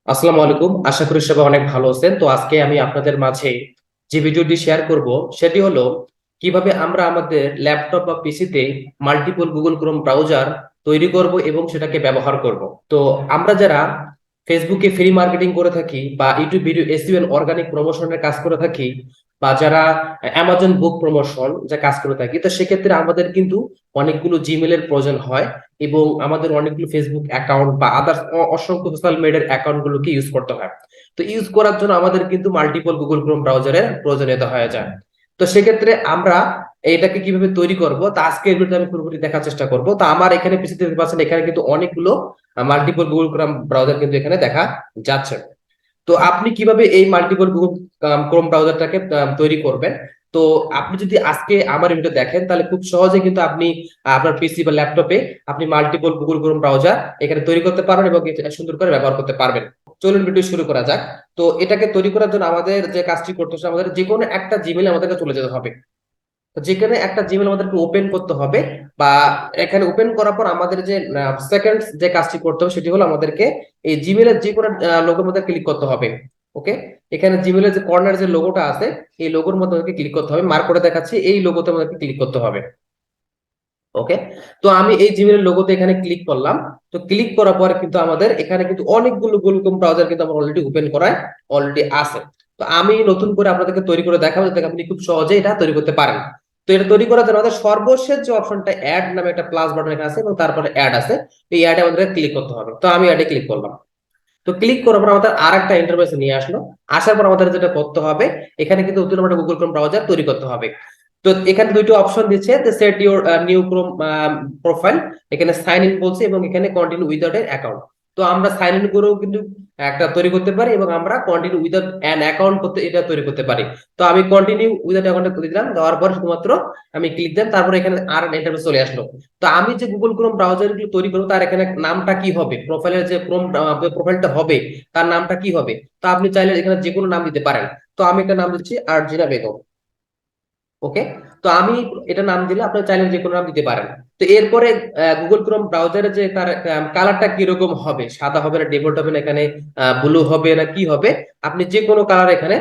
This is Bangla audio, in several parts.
আসসালামু আলাইকুম, আশা করি সবাই অনেক ভালো আছেন। তো আজকে আমি আপনাদের মাঝে যে ভিডিওটি শেয়ার করব সেটি হলো কিভাবে আমরা আমাদের ল্যাপটপ বা পিসিতে মাল্টিপল গুগল ক্রোম ব্রাউজার তৈরি করব এবং সেটাকে ব্যবহার করব। তো আমরা যারা ফেসবুকে ফ্রি মার্কেটিং করে থাকি বা YouTube video SEO and organic প্রমোশনের কাজ করে থাকি বা যারা অ্যামাজন বুক প্রমোশন যা কাজ করে থাকি, তো সেক্ষেত্রে আমাদের কিন্তু অনেকগুলো জিমেলের প্রয়োজন হয় এবং আমাদের অনেকগুলো ফেসবুক অ্যাকাউন্ট বা আদার্স অসংখ্য সোশ্যাল মিডিয়ার অ্যাকাউন্ট গুলোকে ইউজ করতে হয়। তো ইউজ করার জন্য আমাদের কিন্তু মাল্টিপল গুগল ক্রোম ব্রাউজারের প্রয়োজনীয়তা হয়ে যায়। তো সেক্ষেত্রে আমরা এটাকে কিভাবে তৈরি করব তা আজকের ভিডিওতে আমি পুরোপুরি দেখার চেষ্টা করব। তো আমার এখানে পিসিতে দেখতে পাচ্ছেন, এখানে কিন্তু অনেকগুলো মাল্টিপল গুগল ক্রোম ব্রাউজার কিন্তু এখানে দেখা যাচ্ছে। তো আপনি কিভাবে এই মাল্টিপল গুগল ক্রোম ব্রাউজারটাকে তৈরি করবেন? তো আপনি যদি আজকে আমার ভিডিও দেখেন তাহলে খুব সহজে কিন্তু আপনি আপনার পিসি বা ল্যাপটপে আপনি মাল্টিপল গুগল ক্রোম ব্রাউজার এখানে তৈরি করতে পারবেন এবং এটা সুন্দর করে ব্যবহার করতে পারবেন। চলুন ভিডিও শুরু করা যাক। তো এটাকে তৈরি করার জন্য আমাদের যে কাজটি করতে হবে, আমাদের যে কোনো একটা জিমেলে আমাদেরকে চলে যেতে হবে। তো যেখানে একটা জিমেল আমাদেরকে ওপেন করতে হবে, বা এখানে ওপেন করার পর আমাদের যে সেকেন্ড যে কাজটি করতে হবে সেটি হলো আমাদেরকে এই জিমেলের যে কোনো লোগোর মধ্যে ক্লিক করতে হবে। ওকে, এখানে জিমেলের যে কর্নার যে লোগোটা আছে এই লোগোর মধ্যে আমাদেরকে ক্লিক করতে হবে, মার্ক করে দেখাচ্ছি এই লোগোতে আমাদেরকে ক্লিক করতে হবে। ওকে, তো আমি এই জিমেলের লোগোতে এখানে ক্লিক করলাম। তো ক্লিক করার পরে কিন্তু আমাদের এখানে কিন্তু অনেকগুলো গুগল ক্রোম ব্রাউজার কিন্তু আমার অলরেডি ওপেন করায় অলরেডি আছে। তো আমি নতুন করে আপনাদেরকে তৈরি করে দেখাবো যাতে আপনি খুব সহজে এটা তৈরি করতে পারেন। তো এটা তৈরি করার জন্য আমাদের সর্বশেষ যে অপশনটা অ্যাড নামে একটা প্লাস বাটন এখানে আছে এবং তারপরে অ্যাড আছে, এই অ্যাডে আমাদের ক্লিক করতে হবে। তো আমি অ্যাডে ক্লিক করলাম। তো ক্লিক করার পর আমাদের আর একটা ইন্টারফেস নিয়ে আসলো। আসার পর আমাদের যেটা করতে হবে, এখানে কিন্তু নতুন একটা গুগল ক্রোম ব্রাউজার তৈরি করতে হবে। তো এখানে দুইটা অপশন দিচ্ছে, set your new Chrome profile, এখানে সাইন ইন বলছে এবং এখানে কন্টিনিউ উইদাউট এন অ্যাকাউন্ট। তো আমরা সাইন ইন করেও কিন্তু একটা তৈরি করতে পারি এবং আমরা কন্টিনিউ উইদাউট অ্যান অ্যাকাউন্ট করতে এটা তৈরি করতে পারি। তো আমি কন্টিনিউ উইদাউট অ্যাকাউন্ট দিলাম, দেওয়ার পর শুধুমাত্র আমি ক্লিক দিলাম, তারপরে এখানে আর ইন্টারফেস চলে আসলো। তো আমি যে গুগল ক্রোম ব্রাউজার গুলো তৈরি করবো তার এখানে নামটা কি হবে, প্রোফাইলের যে ক্রোম প্রোফাইলটা হবে তার নামটা কি হবে? তো আপনি চাইলে এখানে যে কোনো নাম দিতে পারেন। তো আমি একটা নাম দিচ্ছি আরজিনা বেগম। ওকে, তো আমি এটা নাম দিলে আপনি চাইলে যে কোনো নাম দিতে পারেন। তো এরপরে গুগল ক্রোম ব্রাউজারে যে তার কালারটা কিরকম হবে, সাদা হবে না ডিফল্ট হবে না এখানে ব্লু হবে না কি হবে, আপনি যে কোনো কালার এখানে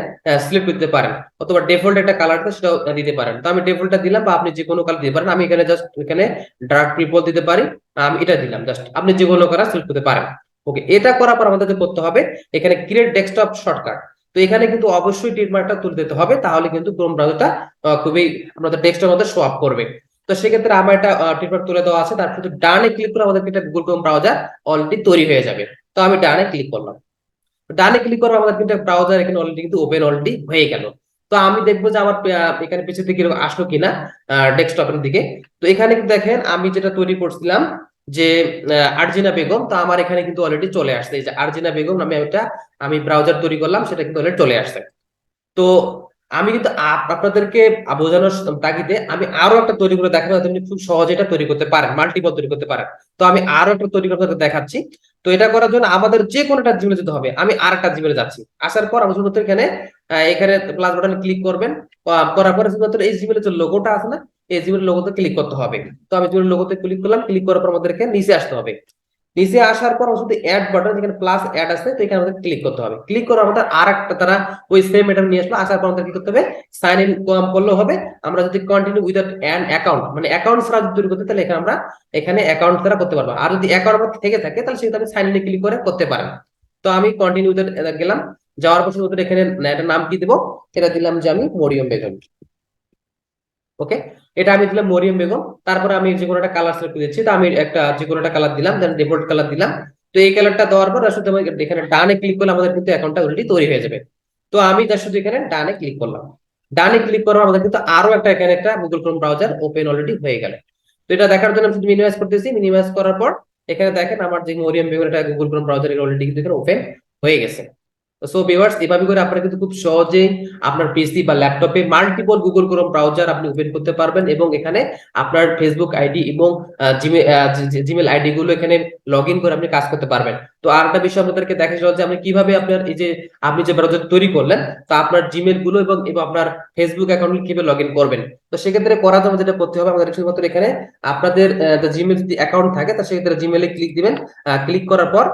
সিলেক্ট করতে পারেন, অথবা ডিফল্ট একটা কালার সেটাও দিতে পারেন। তো আমি ডিফল্টটা দিলাম বা আপনি যে কোনো কালার দিতে পারেন। আমি এখানে জাস্ট এখানে ডার্ক পার্পল দিতে পারি। আমি এটা দিলাম, জাস্ট আপনি যে কোনো কালার সিলেক্ট করতে পারেন। ওকে, এটা করার পর আমাদের করতে হবে এখানে ক্রিয়েট ডেস্কটপ শর্টকাট। তো এখানে কিন্তু অবশ্যই টিক মার্কটা তুলে দিতে হবে, তাহলে কিন্তু ক্রোম ব্রাউজারটা খুবই আমাদের ডেস্কটপের মধ্যে শো আপ করবে। তো সেক্ষেত্রে আমার একটা টিকমার্ক তুলে দেওয়া আছে, তার শুধু ডানে ক্লিক করে আমাদের একটা গুগল ক্রোম ব্রাউজার অলরেডি তৈরি হয়ে যাবে। তো আমি ডানে ক্লিক করলাম। ডানে ক্লিক করে আমাদের কিন্তু ব্রাউজার এখানে অলরেডি কিন্তু ওপেন অলরেডি হয়ে গেল। তো আমি দেখবো যে আমার এখানে পিছন থেকে এরকম আসলো কিনা ডেস্কটপের দিকে। তো এখানে কিন্তু দেখেন আমি যেটা তৈরি করছিলাম যে আরজিনা বেগম, তো আমার এখানে কিন্তু অলরেডি চলে আসছে এই যে আরজিনা বেগম নামে একটা আমি ব্রাউজার তৈরি করলাম, সেটা কিন্তু অলরেডি চলে আসছে। তো আমি কিন্তু আপনাদেরকে বোঝানোর তাগিদে আমি আরো একটা তৈরি করে দেখাবো যাতে আপনি খুব সহজে এটা তৈরি করতে পারেন, মাল্টিপল তৈরি করতে পারেন। তো আমি আরো একটা তৈরি করে আপনাদের দেখাচ্ছি। তো এটা করার জন্য আমাদের যে কোনো একটা জিমেলে যেতে হবে। আমি আর একটা জিমেলে যাচ্ছি, আসার পর আমি শুধুমাত্র এখানে এখানে প্লাস বাটনে ক্লিক করবেন। করার পরে শুধুমাত্র এই জিমেলের যে লোগোটা আছে না, এই জিমেলের লোগোতে ক্লিক করতে হবে। তো আমি জিমেলের লোগোতে ক্লিক করলাম, ক্লিক করার পর আমাদেরকে নিচে আসতে হবে। নিচে আসার পর শুধু অ্যাড বাটন, যেখানে প্লাস অ্যাড আছে, তো এখানে আমাদের ক্লিক করতে হবে। ক্লিক করে আমাদের আর একটা তারা ওই সেম এটা নিয়ে আসলো। আসার পর আমাদের কি করতে হবে, সাইন ইন করলেও হবে। আমরা যদি কন্টিনিউ উইদাউট অ্যান অ্যাকাউন্ট মানে অ্যাকাউন্ট ছাড়া যদি তৈরি করতে, তাহলে এখানে আমরা এখানে অ্যাকাউন্ট ছাড়া করতে পারবো। আর যদি অ্যাকাউন্ট আমার থেকে থাকে তাহলে সেটা আমি সাইন ইনে ক্লিক করে করতে পারেন। তো আমি কন্টিনিউ উইদাউট গেলাম। যাওয়ার পর শুধু এখানে একটা নাম কি দেবো, এটা দিলাম যে আমি মরিয়ম বেগম। ওকে, এটা আমি দিলাম মরিয়ম বেগম। তারপরে আমি যে কোনো একটা কালার সিলেক্ট দিচ্ছি, তো আমি একটা যে কোনো একটা কালার দিলাম, দেন ডিফল্ট কালার দিলাম। তো এই কালারটা দেওয়ার পর শুধু আমি এখানে ডানে ক্লিক করলে আমাদের কিন্তু অ্যাকাউন্টটা অলরেডি তৈরি হয়ে যাবে। তো আমি জাস্ট শুধু এখানে ডানে ক্লিক করলাম। ডানে ক্লিক করার আমাদের কিন্তু আরো একটা এখানে একটা Google Chrome browser open already হয়ে গেল। তো এটা দেখার জন্য আমি শুধু মিনিমাইজ করতেছি, মিনিমাইজ করার পর এখানে দেখেন আমার যে মরিয়ম বেগম এটা গুগল ক্রোম ব্রাউজার অলরেডি কিন্তু এখানে ওপেন হয়ে গেছে। সো ভিউয়ার্স, এভাবে করে আপনারা কিন্তু খুব সহজেই আপনার পিসি বা ল্যাপটপে মাল্টিপল গুগল ক্রোম ব্রাউজার আপনি ওপেন করতে পারবেন এবং এখানে আপনার ফেসবুক আইডি এবং জিমেল আইডি গুলো এখানে লগ ইন করে আপনি কাজ করতে পারবেন। তো আর একটা বিষয় আপনাদেরকে দেখা গেল যে আপনি কিভাবে আপনার এই যে আপনি যে ব্রাউজার তৈরি করলেন, তো আপনার জিমেল গুলো এবং আপনার ফেসবুক অ্যাকাউন্ট কিভাবে লগ ইন করবেন। তো সেক্ষেত্রে করার জন্য যেটা করতে হবে আমাদের শুধুমাত্র এখানে আপনাদের জিমেল যদি অ্যাকাউন্ট থাকে, তো সেক্ষেত্রে জিমেলে ক্লিক দিবেন। ক্লিক করার পর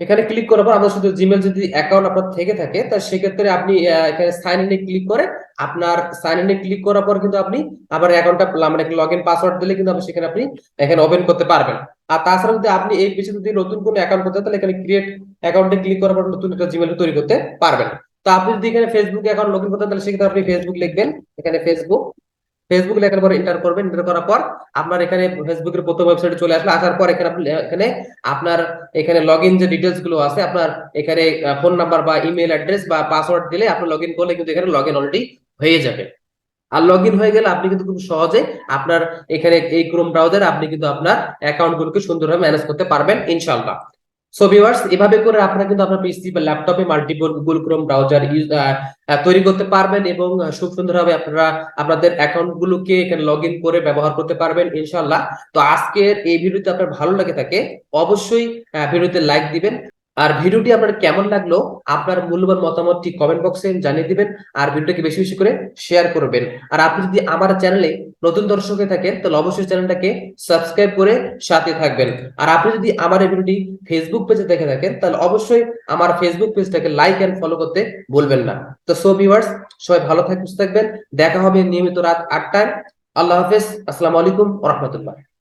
এখানে ক্লিক করার পর আপনার শুধু জিমেল যদি অ্যাকাউন্ট আপনার থেকে থাকে তা সেক্ষেত্রে আপনি এখানে সাইন ইনে ক্লিক করে আপনার সাইন ইনে ক্লিক করার পর কিন্তু আপনি আবার অ্যাকাউন্টটা মানে লগ ইন পাসওয়ার্ড দিলে কিন্তু আপনি সেখানে আপনি এখানে ওপেন করতে পারবেন। আর তাছাড়া যদি আপনি এই পিছনে যদি নতুন কোনো অ্যাকাউন্ট করতে চান তাহলে এখানে ক্রিয়েট অ্যাকাউন্টে ক্লিক করার পর নতুন একটা জিমেল তৈরি করতে পারবেন। তো আপনি যদি এখানে ফেসবুক অ্যাকাউন্ট লগ ইন করতে চান তাহলে সেক্ষেত্রে আপনি ফেসবুক লিখবেন, এখানে ফেসবুক ফেসবুক লেখার পর এন্টার করবেন। এন্টার করার পর আপনার এখানে ফেসবুকের প্রথম ওয়েবসাইটে চলে আসলে, আসার পর এখানে আপনি এখানে আপনার এখানে লগইন যে ডিটেলস গুলো আছে আপনার এখানে ফোন নাম্বার বা ইমেল অ্যাড্রেস বা পাসওয়ার্ড দিলে আপনি লগ ইন করলে কিন্তু এখানে লগ ইন অলরেডি হয়ে যাবে। আর লগ ইন হয়ে গেলে আপনি কিন্তু খুব সহজে আপনার এখানে এই ক্রোম ব্রাউজারে আপনি কিন্তু আপনার অ্যাকাউন্ট গুলোকে সুন্দরভাবে ম্যানেজ করতে পারবেন ইনশাআল্লাহ। সো ভিউয়ার্স, এভাবে করে আপনারা কিন্তু আপনার পিসি বা ল্যাপটপে মাল্টিপল গুগল ক্রোম ব্রাউজার তৈরি করতে পারবেন এবং খুব সুন্দরভাবে আপনারা আপনাদের অ্যাকাউন্ট গুলোকে এখানে লগ ইন করে ব্যবহার করতে পারবেন ইনশাআল্লাহ। তো আজকের এই ভিডিওতে আপনার ভালো লাগে থাকে অবশ্যই ভিডিওতে লাইক দিবেন। আর ভিডিওটি আপনার কেমন লাগলো আপনার মূল্যবান মতামতটি কমেন্ট বক্সে জানিয়ে দিবেন। আর ভিডিওটাকে বেশি বেশি করে শেয়ার করবেন। আর আপনি যদি আমার চ্যানেলে নতুন দর্শক হয়ে থাকেন তাহলে অবশ্যই চ্যানেলটাকে সাবস্ক্রাইব করে সাথে থাকবেন। আর আপনি যদি আমার এই ভিডিওটি ফেসবুক পেজে দেখে থাকেন তাহলে অবশ্যই আমার ফেসবুক পেজটাকে লাইক এন্ড ফলো করতে ভুলবেন না। তো সো ভিউয়ার্স, সবাই ভালো থাকবেন, সুস্থ থাকবেন। দেখা হবে নিয়মিত রাত ৮টায়। আল্লাহ হাফেজ, আসসালামু আলাইকুম ওয়া রাহমাতুল্লাহ।